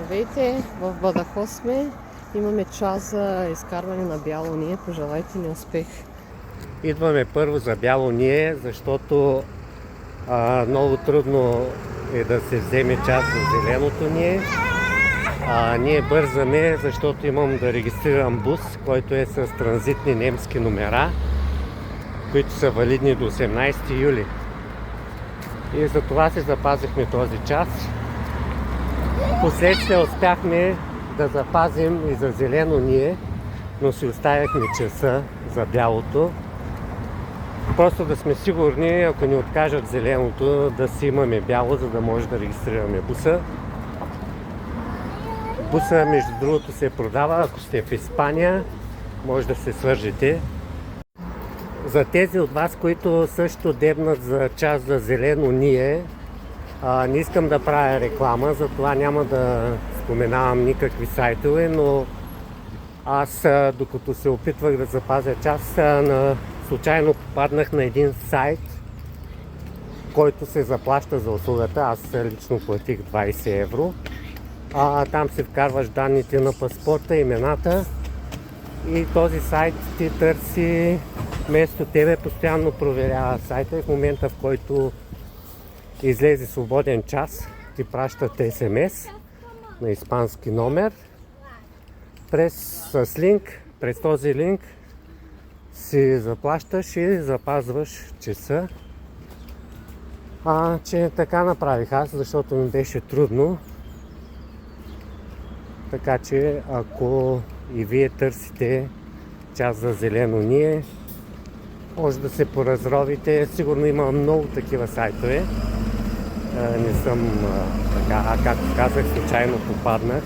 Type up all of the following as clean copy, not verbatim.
Здравейте, в Бадахос сме. Имаме час за изкарване на бяло ние. Пожелайте ни успех. Идваме първо за бяло ние, защото много трудно е да се вземе част за зеленото ние. Ние бързаме, защото имам да регистрирам бус, който е с транзитни немски номера, които са валидни до 18 юли. И за това си запазихме този час. Последствие успяхме да запазим и за зелено ние, но си оставяхме часа за бялото. Просто да сме сигурни, ако ни откажат зеленото, да си имаме бяло, за да може да регистрираме буса. Буса, между другото, се продава, ако сте в Испания, може да се свържете. За тези от вас, които също дебнат за час за зелено ние, не искам да правя реклама, затова няма да споменавам никакви сайтове, но аз, докато се опитвах да запазя час, случайно попаднах на един сайт, който се заплаща за услугата. Аз лично платих 20 евро. Там се вкарваш данните на паспорта, имената и този сайт ти търси вместо тебе, постоянно проверява сайта и в момента, в който излезе свободен час, ти пращат СМС на испански номер с линк. През този линк си заплащаш и запазваш часа. Че така направих аз, защото ми беше трудно. Така че ако и вие търсите час за зелено ние, може да се поразровите. Сигурно има много такива сайтове. Не съм така, както казах, случайно попаднах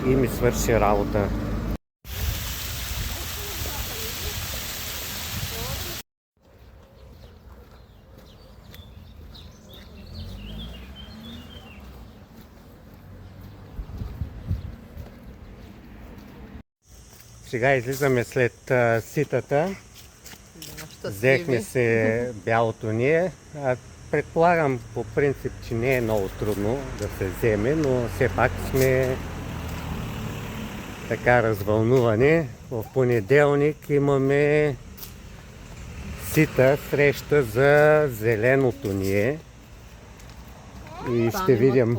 и ми свърши работа. Сега излизаме след ситата. Взехме се бялото ние. Предполагам по принцип, че не е много трудно да се вземе, но все пак сме така развълнувани. В понеделник имаме среща за зеленото ние. И ще видим.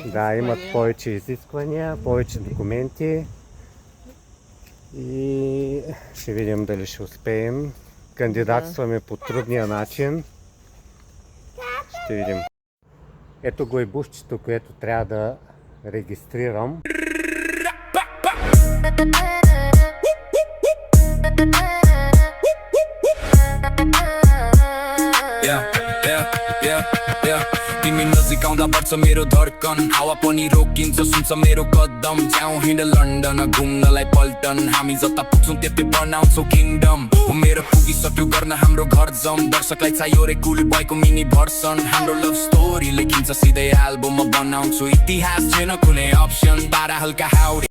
Да, имат повече изисквания, повече документи. И ще видим дали ще успеем. Кандидатстваме по трудния начин. Ще видим. Ето го и бусчето, което трябва да регистрирам. तिमी नजिक आउँदा बढ्छ मेरो धड्कन हावा पनि रोकिन्छ सुन्छ मेरो कदम जाउँ हिँड लन्डन घुम्नलाई पल्टन हामी जता पुग्छौँ त्यतै बनाउँछौँ किङडम मेरो पुगिसक्यो गर्न हाम्रो घर जम दर्शकलाई चाहियो रे कुल बयको मिनी भर्सन हाम्रो लभ स्टोरी लेखिन्छ सिधै एल्बममा बनाउँछु इतिहास छैन कुनै अप्सन बारा हल्का हाउडे